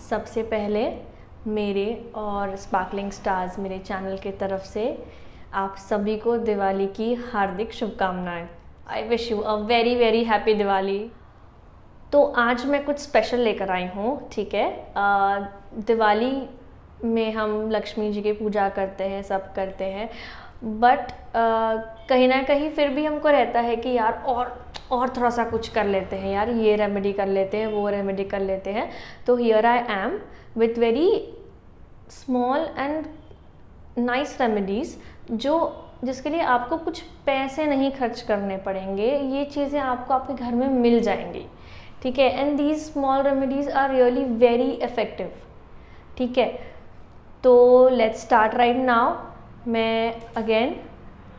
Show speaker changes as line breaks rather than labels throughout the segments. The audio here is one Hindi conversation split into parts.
सबसे पहले मेरे और स्पार्कलिंग स्टार्स मेरे चैनल की तरफ से आप सभी को दिवाली की हार्दिक शुभकामनाएं। I wish you a very very happy Diwali. तो आज मैं कुछ स्पेशल लेकर आई हूँ, ठीक है। दिवाली में हम लक्ष्मी जी की पूजा करते हैं, सब करते हैं, बट कहीं ना कहीं फिर भी हमको रहता है कि यार और थोड़ा सा कुछ कर लेते हैं यार, ये रेमेडी कर लेते हैं, वो रेमेडी कर लेते हैं। तो here I am with very small and nice remedies जिसके लिए आपको कुछ पैसे नहीं खर्च करने पड़ेंगे। ये चीज़ें आपको आपके घर में मिल जाएंगी, ठीक है। And these small remedies are really very effective, ठीक है। तो लेट्स स्टार्ट राइट नाउ। मैं again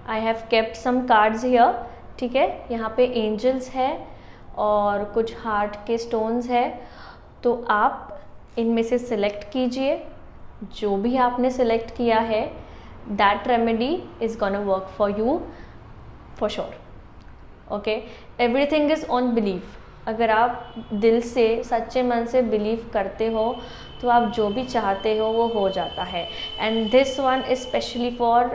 I have kept some cards here, ठीक है। यहाँ पे एंजल्स है और कुछ हार्ट के स्टोन्स है। तो आप इनमें से सिलेक्ट कीजिए, जो भी आपने सिलेक्ट किया है that remedy is gonna work for you for sure, okay. Everything is on belief. अगर आप दिल से सच्चे मन से बिलीव करते हो तो आप जो भी चाहते हो वो हो जाता है। And this one is specially for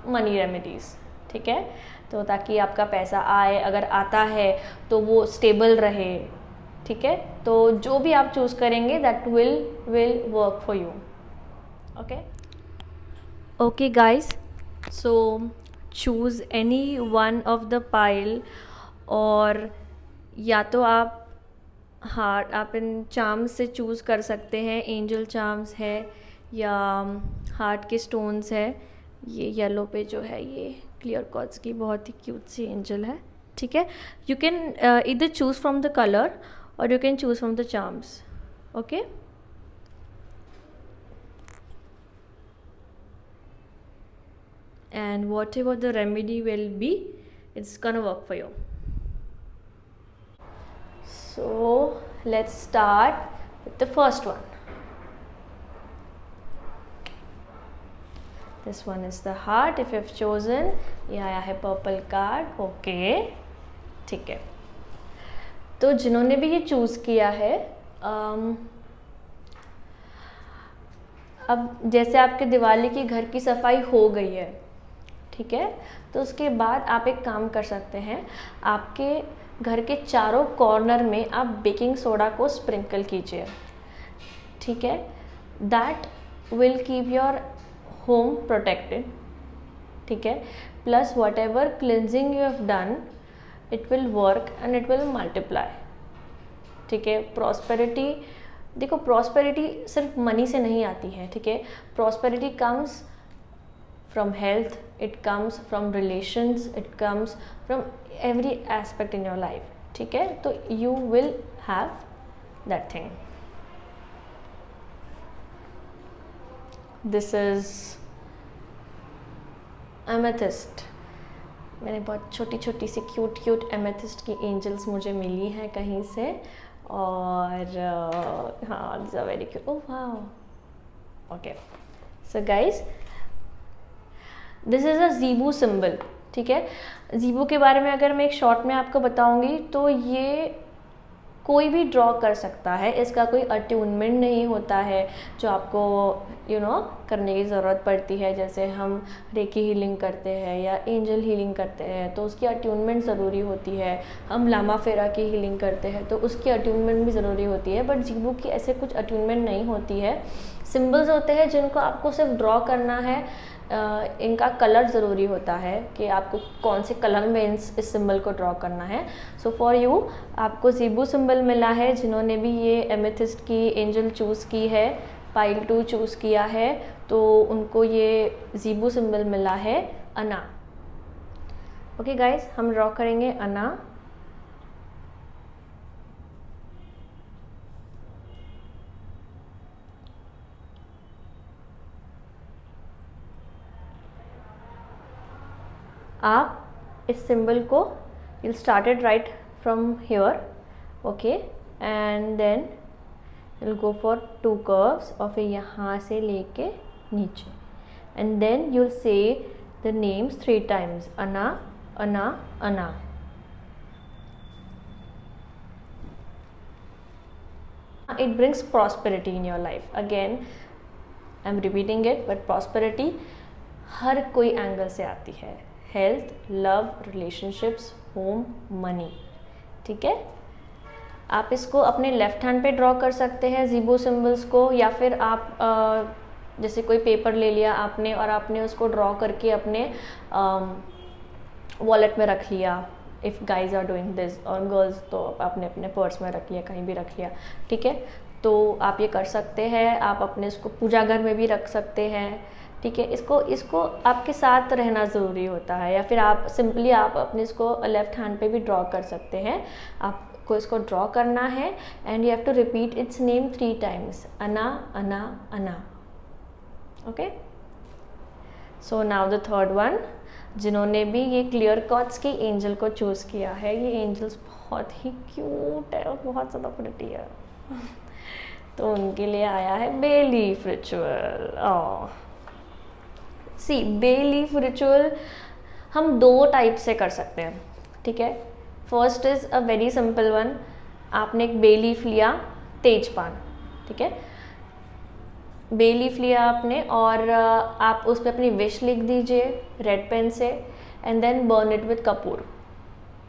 money remedies, ठीक है। तो ताकि आपका पैसा आए, अगर आता है तो वो स्टेबल रहे, ठीक है। तो जो भी आप चूज़ करेंगे that will work for you, okay guys. So choose any one of the pile, और या तो आप इन चार्म्स से चूज़ कर सकते हैं। एंजल चार्म्स है या हार्ट के स्टोन्स है। ये येलो पे जो है ये क्लियर कॉर्ड्स की बहुत ही क्यूट सी एंजल है, ठीक है। यू कैन इधर चूज़ फ्रॉम द कलर और you can choose from the charms, okay. And whatever the remedy will be, it's gonna work for you. So let's start with the first one. This one is the heart. If you have chosen, ये आया है पर्पल कार्ड, ओके, ठीक है। तो जिन्होंने भी ये चूज़ किया है, अब जैसे आपके दिवाली की घर की सफाई हो गई है, ठीक है, तो उसके बाद आप एक काम कर सकते हैं। आपके घर के चारों कॉर्नर में आप बेकिंग सोडा को स्प्रिंकल कीजिए, ठीक है। That will keep your home protected, ठीक है। Plus what ever cleansing you have done, it will work and it will multiply, ठीक है। प्रॉस्पेरिटी, देखो प्रॉस्पेरिटी सिर्फ मनी से नहीं आती है, ठीक है। Prosperity comes from health, it comes from relations, it comes from every aspect in your life, ठीक है। तो you will have that thing. This is amethyst. मैंने बहुत छोटी छोटी सी क्यूट एमेथिस्ट की एंजल्स मुझे मिली हैं कहीं से, और हाँ, these are very cute. Oh wow, okay. So guys, this is a Zibu symbol, ठीक है। ज़ीबू के बारे में अगर मैं एक शॉर्ट में आपको बताऊंगी तो ये कोई भी ड्रॉ कर सकता है। इसका कोई अट्यूनमेंट नहीं होता है जो आपको करने की ज़रूरत पड़ती है। जैसे हम रेकी हीलिंग करते हैं या एंजल हीलिंग करते हैं तो उसकी अट्यूनमेंट ज़रूरी होती है। हम लामा फेरा की हीलिंग करते हैं तो उसकी अट्यूनमेंट भी ज़रूरी होती है। बट ज़ीबू की ऐसे कुछ अट्यूनमेंट नहीं होती है। सिम्बल्स होते हैं जिनको आपको सिर्फ ड्रॉ करना है। इनका कलर ज़रूरी होता है कि आपको कौन से कलर में इस सिंबल को ड्रॉ करना है। सो फॉर यू, आपको ज़ीबू सिंबल मिला है। जिन्होंने भी ये एमेथिस्ट की एंजल चूज़ की है, पाइल 2 चूज़ किया है, तो उनको ये ज़ीबू सिंबल मिला है, अना। ओके गाइस, हम ड्रॉ करेंगे अना। आप इस सिंबल को you'll start it right from here, okay, and then you'll go for 2 curves और फिर यहाँ से लेके नीचे, and then you'll say the names 3 times, Ana, Ana, Ana. it brings prosperity in your life. Again, I'm repeating it, but prosperity हर कोई एंगल से आती है, health, love, relationships, home, money, ठीक है। आप इसको अपने लेफ्ट हैंड पे ड्रॉ कर सकते हैं ज़ीबो सिंबल्स को, या फिर आप जैसे कोई पेपर ले लिया आपने और आपने उसको ड्रॉ करके अपने वॉलेट में रख लिया, if guys are doing this, और गर्ल्स तो आपने अपने पर्स में रख लिया, कहीं भी रख लिया, ठीक है। तो आप ये कर सकते हैं, आप अपने इसको पूजा घर में भी रख सकते हैं, ठीक है। इसको आपके साथ रहना ज़रूरी होता है, या फिर आप सिंपली आप अपने इसको लेफ्ट हैंड पे भी ड्रॉ कर सकते हैं। आपको इसको ड्रॉ करना है and you have to repeat its name 3 times, अना अना अना, okay. So now the third one, जिन्होंने भी ये क्लियर कॉट्स की एंजल को चूज़ किया है, ये एंजल्स बहुत ही क्यूट है और बहुत ज़्यादा प्रिटी है तो उनके लिए आया है बे लीफ रिचुअल। सी, बे लीफ रिचुअल हम 2 टाइप से कर सकते हैं, ठीक है। First is a very simple one, आपने एक बे लीफ लिया, तेजपान, ठीक है, बे लीफ लिया आपने और आप उस पर अपनी विश लिख दीजिए रेड पेन से, and then burn it with कपूर,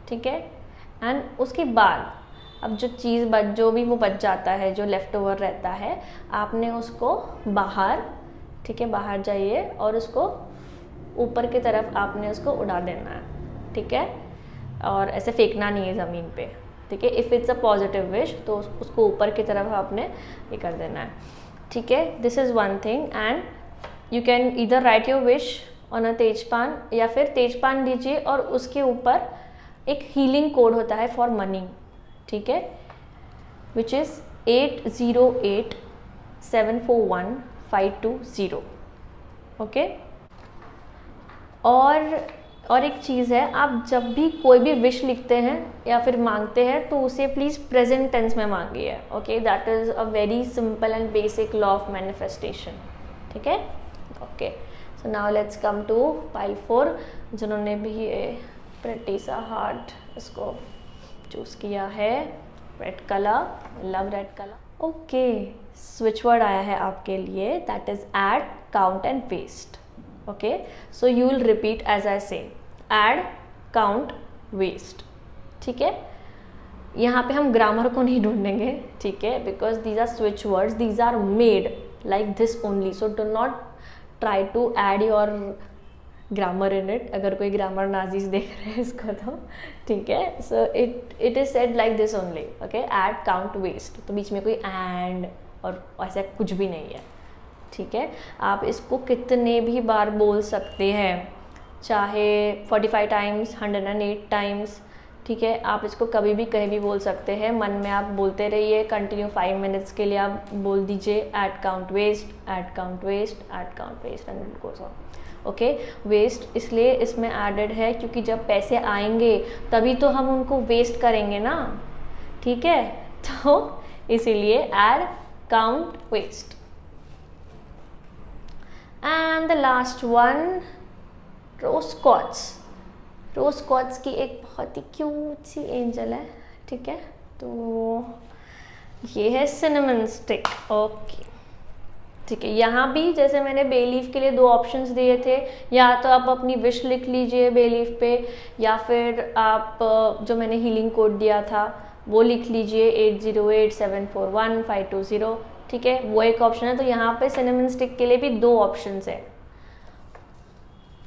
ठीक है। एंड उसके बाद अब जो भी वो बच जाता है, जो लेफ्ट ओवर रहता है, आपने उसको बाहर, ठीक है, बाहर जाइए और उसको ऊपर की तरफ आपने उसको उड़ा देना है, ठीक है, और ऐसे फेंकना नहीं है ज़मीन पे, ठीक है। If it's a positive wish तो उसको ऊपर की तरफ आपने ये कर देना है, ठीक है। This is one thing, and you can either write your wish on a tejpan, या फिर तेजपान लीजिए और उसके ऊपर एक हीलिंग कोड होता है फॉर मनी, ठीक है, विच इज़ 808741 ओके। और एक चीज़ है, आप जब भी कोई भी विश लिखते हैं या फिर मांगते हैं तो उसे प्लीज़ प्रेजेंट टेंस में मांगिए, okay. That is a very simple and basic law of manifestation, ठीक है, okay. So now let's come to pile 4, जिन्होंने भी ये प्रिटी सा हार्ट इसको चूज़ किया है, red colour, love red colour, okay. Switch word आया है आपके लिए, that is add, count and west, okay. So you will repeat as I say, add, count, waste, ठीक है। यहाँ पे हम ग्रामर को नहीं ढूंढेंगे, ठीक है, because these are switch words, these are made like this only, so do not try to add your grammar in it. अगर कोई ग्रामर नाजीज देख रहे हैं इसको तो ठीक है। So it is said like this only, okay, add, count, west, तो बीच में कोई एंड और ऐसा कुछ भी नहीं है, ठीक है। आप इसको कितने भी बार बोल सकते हैं, चाहे 45 टाइम्स, 108 टाइम्स, ठीक है। आप इसको कभी भी कहीं भी बोल सकते हैं, मन में आप बोलते रहिए कंटिन्यू 5 मिनट्स के लिए आप बोल दीजिए add, count, west, add, count, west, add, count, west, and it goes on, okay. West इसलिए इसमें एडेड है क्योंकि जब पैसे आएंगे तभी तो हम उनको वेस्ट करेंगे ना, ठीक है, तो इसीलिए add, count, west. And the last one, rose quartz की एक बहुत ही क्यूट सी एंजल है, ठीक है, तो ये है सिनेमन स्टिक, ओके, ठीक है। यहाँ भी जैसे मैंने बे लीफ के लिए 2 ऑप्शंस दिए थे, या तो आप अपनी विश लिख लीजिए बे लीफ पे, या फिर आप जो मैंने हीलिंग कोड दिया था वो लिख लीजिए 808741 ठीक है, वो एक ऑप्शन है। तो यहाँ पे सिनेमन स्टिक के लिए भी 2 ऑप्शंस है।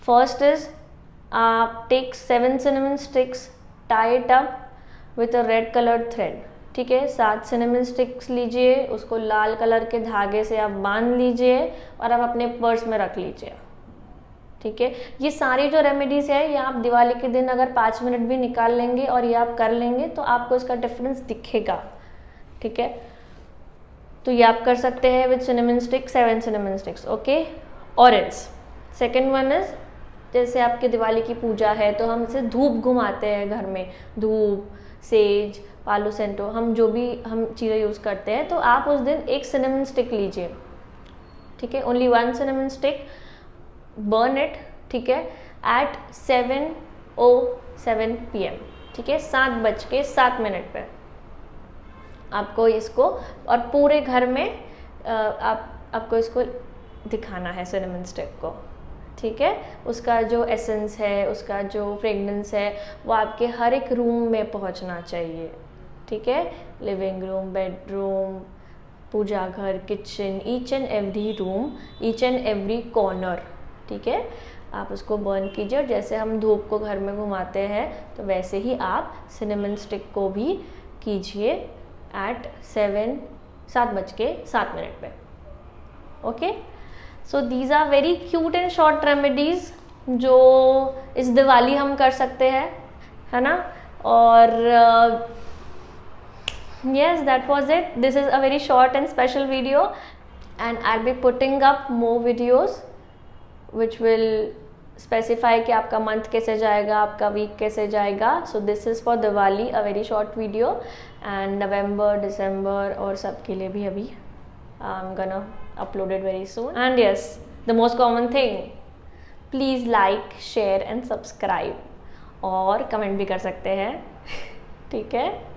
फर्स्ट इज आप take 7 cinnamon sticks, tie it up with a red colored thread, ठीक है। 7 cinnamon sticks लीजिए, उसको लाल कलर के धागे से आप बांध लीजिए और आप अपने पर्स में रख लीजिए, ठीक है। ये सारी जो रेमेडीज़ है ये आप दिवाली के दिन अगर 5 मिनट भी निकाल लेंगे और ये आप कर लेंगे तो आपको इसका डिफरेंस दिखेगा, ठीक है। तो ये आप कर सकते हैं with cinnamon stick, 7 cinnamon sticks, okay. और एल्स सेकेंड वन इज, जैसे आपकी दिवाली की पूजा है तो हम इसे धूप घुमाते हैं घर में, धूप, सेज, पालो सेंटो, हम जो भी हम चीज़ें यूज़ करते हैं, तो आप उस दिन एक cinnamon stick लीजिए, ठीक है, only 1 cinnamon stick, burn it, ठीक है, एट 7:07 PM, ठीक है, 7:07 पे आपको इसको और पूरे घर में आपको इसको दिखाना है सिनेमन स्टिक को, ठीक है। उसका जो एसेंस है, उसका जो फ्रेगनेंस है, वो आपके हर एक रूम में पहुंचना चाहिए, ठीक है। लिविंग रूम, बेडरूम, पूजा घर, kitchen, each and every room, each and every corner, ठीक है। आप उसको बर्न कीजिए और जैसे हम धूप को घर में घुमाते हैं तो वैसे ही आप सिनेमन स्टिक को भी कीजिए एट 7:07 पे, okay. So these are very cute and short remedies जो इस दिवाली हम कर सकते हैं, है ना। और yes, that was it. This is a very short and special video, and I'll be putting up more videos which will specify कि आपका मंथ कैसे जाएगा, आपका वीक कैसे जाएगा. So this is for Diwali, a very short video, and November, December और सब के लिए भी अभी I'm gonna upload it very soon. And yes, the most common thing, please like, share and subscribe, और कमेंट भी कर सकते हैं ठीक है.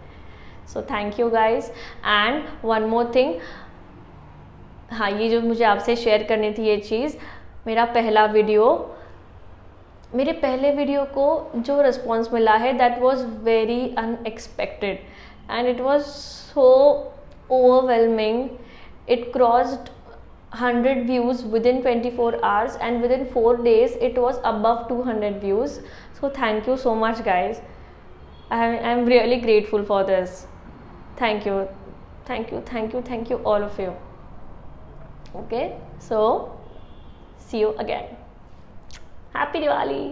So thank you guys. And one more thing, हाँ, ये जो मुझे आपसे शेयर करनी थी ये चीज़, मेरे पहले वीडियो को जो रिस्पॉन्स मिला है that was very unexpected and it was so overwhelming. It crossed 100 views within 24 hours and within 4 days it was above 200 views. So thank you so much guys. I'm really grateful for this. Thank you all of you. Okay, so see you again. Happy Diwali.